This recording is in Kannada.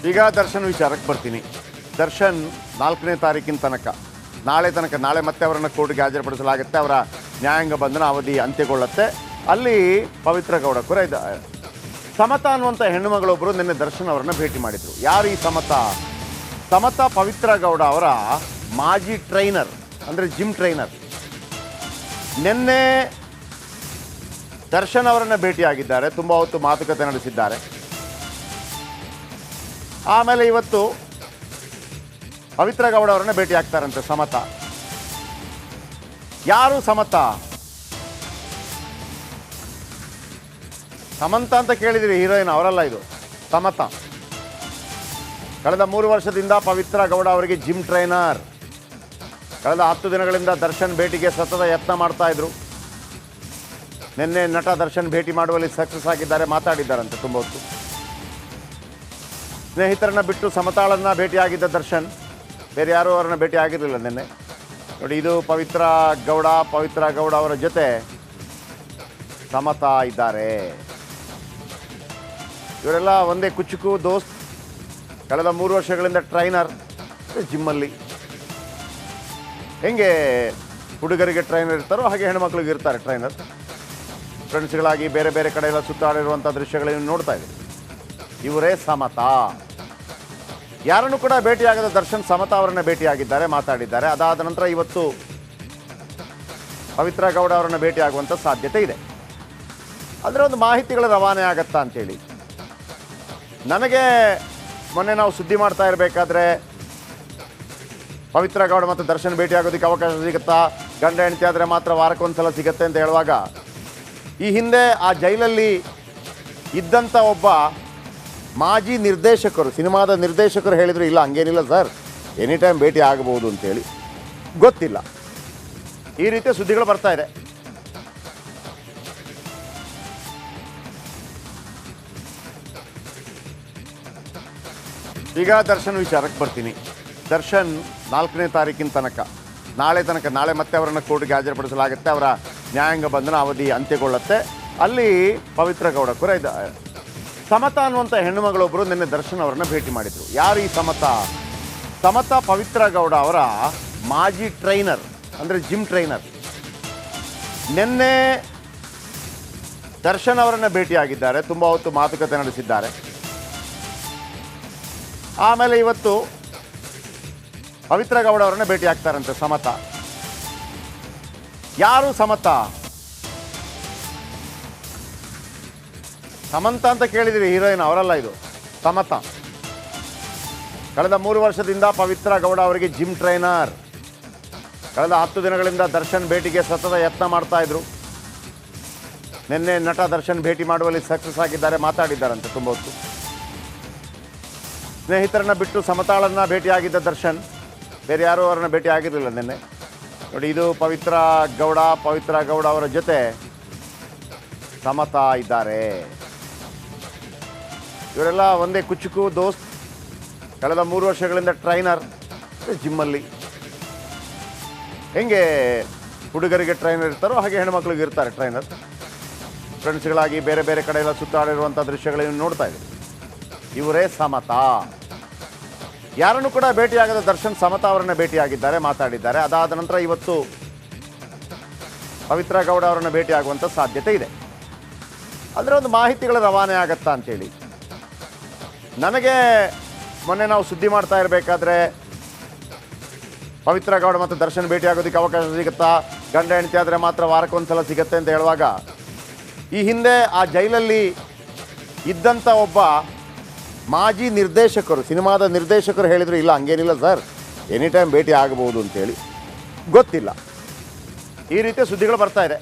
ಈಗ ದರ್ಶನ್ ವಿಚಾರಕ್ಕೆ ಬರ್ತೀನಿ. ದರ್ಶನ್ 4ನೇ ತಾರೀಕಿನ ತನಕ ನಾಳೆ ಮತ್ತೆ ಅವರನ್ನು ಕೋರ್ಟ್ಗೆ ಹಾಜರುಪಡಿಸಲಾಗುತ್ತೆ. ಅವರ ನ್ಯಾಯಾಂಗ ಬಂಧನ ಅವಧಿ ಅಂತ್ಯಗೊಳ್ಳುತ್ತೆ. ಅಲ್ಲಿ ಪವಿತ್ರ ಗೌಡ ಕೂಡ ಇದ್ದಾರೆ. ಸಮತಾ ಅನ್ನುವಂಥ ಹೆಣ್ಣುಮಗಳೊಬ್ಬರು ನಿನ್ನೆ ದರ್ಶನ್ ಅವರನ್ನು ಭೇಟಿ ಮಾಡಿದರು. ಯಾರು ಈ ಸಮತಾ? ಸಮತಾ ಪವಿತ್ರ ಗೌಡ ಅವರ ಮಾಜಿ ಟ್ರೈನರ್, ಅಂದರೆ ಜಿಮ್ ಟ್ರೈನರ್. ನಿನ್ನೆ ದರ್ಶನ್ ಅವರನ್ನು ಭೇಟಿಯಾಗಿದ್ದಾರೆ, ತುಂಬ ಹೊತ್ತು ಮಾತುಕತೆ ನಡೆಸಿದ್ದಾರೆ. ಆಮೇಲೆ ಇವತ್ತು ಪವಿತ್ರ ಗೌಡ ಅವರನ್ನು ಭೇಟಿ ಆಗ್ತಾರಂತೆ ಸಮತಾ. ಯಾರು ಸಮತಾ? ಸಮಂತ ಅಂತ ಕೇಳಿದಿರಿ, ಹೀರೋಯಿನ್ ಅವರಲ್ಲ. ಇದು ಸಮತಾ. ಕಳೆದ 3 ವರ್ಷದಿಂದ ಪವಿತ್ರ ಗೌಡ ಅವರಿಗೆ ಜಿಮ್ ಟ್ರೈನರ್. ಕಳೆದ 10 ದಿನಗಳಿಂದ ದರ್ಶನ್ ಭೇಟಿಗೆ ಸತತ ಯತ್ನ ಮಾಡ್ತಾ ಇದ್ರು. ನಿನ್ನೆ ನಟ ದರ್ಶನ್ ಭೇಟಿ ಮಾಡುವಲ್ಲಿ ಸಕ್ಸಸ್ ಆಗಿದ್ದಾರೆ, ಮಾತಾಡಿದ್ದಾರಂತೆ ತುಂಬ ಹೊತ್ತು. ಸ್ನೇಹಿತರನ್ನ ಬಿಟ್ಟು ಸಮತಾಳನ್ನು ಭೇಟಿಯಾಗಿದ್ದ ದರ್ಶನ್, ಬೇರೆ ಯಾರೂ ಅವರನ್ನು ಭೇಟಿ ಆಗಿರಲಿಲ್ಲ ನಿನ್ನೆ. ನೋಡಿ, ಇದು ಪವಿತ್ರ ಗೌಡ ಅವರ ಜೊತೆ ಸಮತಾ ಇದ್ದಾರೆ. ಇವರೆಲ್ಲ ಒಂದೇ ಕುಚುಕು ದೋಸ್ತ್. ಕಳೆದ 3 ವರ್ಷಗಳಿಂದ ಟ್ರೈನರ್ ಜಿಮ್ಮಲ್ಲಿ. ಹೆಂಗೆ ಹುಡುಗರಿಗೆ ಟ್ರೈನರ್ ಇರ್ತಾರೋ ಹಾಗೆ ಹೆಣ್ಮಕ್ಳಿಗೆ ಇರ್ತಾರೆ ಟ್ರೈನರ್. ಫ್ರೆಂಡ್ಸ್ಗಳಾಗಿ ಬೇರೆ ಬೇರೆ ಕಡೆ ಎಲ್ಲ ಸುತ್ತಾಡಿರುವಂಥ ದೃಶ್ಯಗಳನ್ನು ನೋಡ್ತಾ ಇದ್ದೀವಿ. ಇವರೇ ಸಮತಾ. ಯಾರನ್ನು ಕೂಡ ಭೇಟಿಯಾಗದ ದರ್ಶನ್ ಸಮತಾ ಅವರನ್ನು ಭೇಟಿಯಾಗಿದ್ದಾರೆ, ಮಾತಾಡಿದ್ದಾರೆ. ಅದಾದ ನಂತರ ಇವತ್ತು ಪವಿತ್ರ ಗೌಡ ಅವರನ್ನು ಭೇಟಿಯಾಗುವಂಥ ಸಾಧ್ಯತೆ ಇದೆ. ಅದರ ಒಂದು ಮಾಹಿತಿಗಳು ರವಾನೆ ಆಗತ್ತಾ ಅಂತೇಳಿ ನನಗೆ ಮೊನ್ನೆ ನಾವು ಸುದ್ದಿ ಮಾಡ್ತಾ ಇರಬೇಕಾದ್ರೆ ಪವಿತ್ರ ಗೌಡ ಮತ್ತು ದರ್ಶನ್ ಭೇಟಿಯಾಗೋದಕ್ಕೆ ಅವಕಾಶ ಸಿಗುತ್ತಾ, ಗಂಡ ಹೆಂಡತಿ ಆದರೆ ಮಾತ್ರ ವಾರಕ್ಕೊಂದ್ಸಲ ಸಿಗುತ್ತೆ ಅಂತ ಹೇಳುವಾಗ, ಈ ಹಿಂದೆ ಆ ಜೈಲಲ್ಲಿ ಇದ್ದಂಥ ಒಬ್ಬ ಮಾಜಿ ನಿರ್ದೇಶಕರು, ಸಿನಿಮಾದ ನಿರ್ದೇಶಕರು ಹೇಳಿದರು, ಇಲ್ಲ ಹಂಗೇನಿಲ್ಲ ಸರ್, ಎನಿ ಟೈಮ್ ಭೇಟಿ ಆಗಬಹುದು ಅಂತೇಳಿ. ಗೊತ್ತಿಲ್ಲ, ಈ ರೀತಿಯ ಸುದ್ದಿಗಳು ಬರ್ತಾ ಇದೆ. ಈಗ ದರ್ಶನ್ ವಿಚಾರಕ್ಕೆ ಬರ್ತೀನಿ. ದರ್ಶನ್ 4ನೇ ತಾರೀಕಿನ ತನಕ ನಾಳೆ ಮತ್ತೆ ಅವರನ್ನು ಕೋರ್ಟ್ಗೆ ಹಾಜರುಪಡಿಸಲಾಗುತ್ತೆ. ಅವರ ನ್ಯಾಯಾಂಗ ಬಂಧನ ಅವಧಿ ಅಂತ್ಯಗೊಳ್ಳುತ್ತೆ. ಅಲ್ಲಿ ಪವಿತ್ರ ಗೌಡ ಕೂಡ ಇದ್ದಾರೆ. ಸಮತಾ ಅನ್ನುವಂಥ ಹೆಣ್ಣುಮಗಳೊಬ್ಬರು ನಿನ್ನೆ ದರ್ಶನ್ ಅವರನ್ನು ಭೇಟಿ ಮಾಡಿದರು. ಯಾರು ಈ ಸಮತಾ? ಸಮತಾ ಪವಿತ್ರ ಗೌಡ ಅವರ ಮಾಜಿ ಟ್ರೈನರ್, ಅಂದರೆ ಜಿಮ್ ಟ್ರೈನರ್. ನಿನ್ನೆ ದರ್ಶನ್ ಅವರನ್ನು ಭೇಟಿಯಾಗಿದ್ದಾರೆ, ತುಂಬ ಹೊತ್ತು ಮಾತುಕತೆ ನಡೆಸಿದ್ದಾರೆ. ಆಮೇಲೆ ಇವತ್ತು ಪವಿತ್ರ ಗೌಡ ಅವರನ್ನು ಭೇಟಿ ಆಗ್ತಾರಂತೆ ಸಮತಾ. ಯಾರು ಸಮತಾ? ಸಮಂತ ಅಂತ ಕೇಳಿದಿರಿ, ಹೀರೋಯಿನ್ ಅವರಲ್ಲ. ಇದು ಸಮತಾ. ಕಳೆದ 3 ವರ್ಷದಿಂದ ಪವಿತ್ರ ಗೌಡ ಅವರಿಗೆ ಜಿಮ್ ಟ್ರೈನರ್. ಕಳೆದ 10 ದಿನಗಳಿಂದ ದರ್ಶನ್ ಭೇಟಿಗೆ ಸತತ ಯತ್ನ ಮಾಡ್ತಾ ಇದ್ರು. ನಿನ್ನೆ ನಟ ದರ್ಶನ್ ಭೇಟಿ ಮಾಡುವಲ್ಲಿ ಸಕ್ಸಸ್ ಆಗಿದ್ದಾರೆ, ಮಾತಾಡಿದ್ದಾರಂತೆ ತುಂಬ ಹೊತ್ತು. ಸ್ನೇಹಿತರನ್ನ ಬಿಟ್ಟು ಸಮತಾಳನ್ನು ಭೇಟಿಯಾಗಿದ್ದ ದರ್ಶನ್, ಬೇರೆ ಯಾರೂ ಅವರನ್ನು ಭೇಟಿ ಆಗಿರಲಿಲ್ಲ ನಿನ್ನೆ. ನೋಡಿ, ಇದು ಪವಿತ್ರ ಗೌಡ ಅವರ ಜೊತೆ ಸಮತಾ ಇದ್ದಾರೆ. ಇವರೆಲ್ಲ ಒಂದೇ ಕುಚುಕು ದೋಸ್ತ್. ಕಳೆದ 3 ವರ್ಷಗಳಿಂದ ಟ್ರೈನರ್ ಜಿಮ್ಮಲ್ಲಿ. ಹೆಂಗೆ ಹುಡುಗರಿಗೆ ಟ್ರೈನರ್ ಇರ್ತಾರೋ ಹಾಗೆ ಹೆಣ್ಮಕ್ಳಿಗೆ ಇರ್ತಾರೆ ಟ್ರೈನರ್. ಫ್ರೆಂಡ್ಸ್ಗಳಾಗಿ ಬೇರೆ ಬೇರೆ ಕಡೆ ಎಲ್ಲ ಸುತ್ತಾಡಿರುವಂಥ ದೃಶ್ಯಗಳನ್ನು ನೋಡ್ತಾ ಇದ್ದೀವಿ. ಇವರೇ ಸಮತಾ. ಯಾರನ್ನು ಕೂಡ ಭೇಟಿಯಾಗದ ದರ್ಶನ್ ಸಮತಾ ಅವರನ್ನು ಭೇಟಿಯಾಗಿದ್ದಾರೆ, ಮಾತಾಡಿದ್ದಾರೆ. ಅದಾದ ನಂತರ ಇವತ್ತು ಪವಿತ್ರ ಗೌಡ ಅವರನ್ನು ಭೇಟಿಯಾಗುವಂಥ ಸಾಧ್ಯತೆ ಇದೆ. ಅದರ ಒಂದು ಮಾಹಿತಿಗಳು ರವಾನೆ ಆಗತ್ತಾ ಅಂತೇಳಿ ನನಗೆ ಮೊನ್ನೆ ನಾವು ಸುದ್ದಿ ಮಾಡ್ತಾ ಇರಬೇಕಾದ್ರೆ ಪವಿತ್ರ ಗೌಡ ಮತ್ತು ದರ್ಶನ್ ಭೇಟಿಯಾಗೋದಕ್ಕೆ ಅವಕಾಶ ಸಿಗುತ್ತಾ, ಗಂಡ ಹೆಂಡತಿ ಆದರೆ ಮಾತ್ರ ವಾರಕ್ಕೊಂದ್ಸಲ ಸಿಗುತ್ತೆ ಅಂತ ಹೇಳುವಾಗ, ಈ ಹಿಂದೆ ಆ ಜೈಲಲ್ಲಿ ಇದ್ದಂಥ ಒಬ್ಬ ಮಾಜಿ ನಿರ್ದೇಶಕರು, ಸಿನಿಮಾದ ನಿರ್ದೇಶಕರು ಹೇಳಿದರು, ಇಲ್ಲ ಹಂಗೇನಿಲ್ಲ ಸರ್, ಎನಿ ಟೈಮ್ ಭೇಟಿ ಆಗಬಹುದು ಅಂತೇಳಿ. ಗೊತ್ತಿಲ್ಲ, ಈ ರೀತಿಯ ಸುದ್ದಿಗಳು ಬರ್ತಾ ಇದೆ.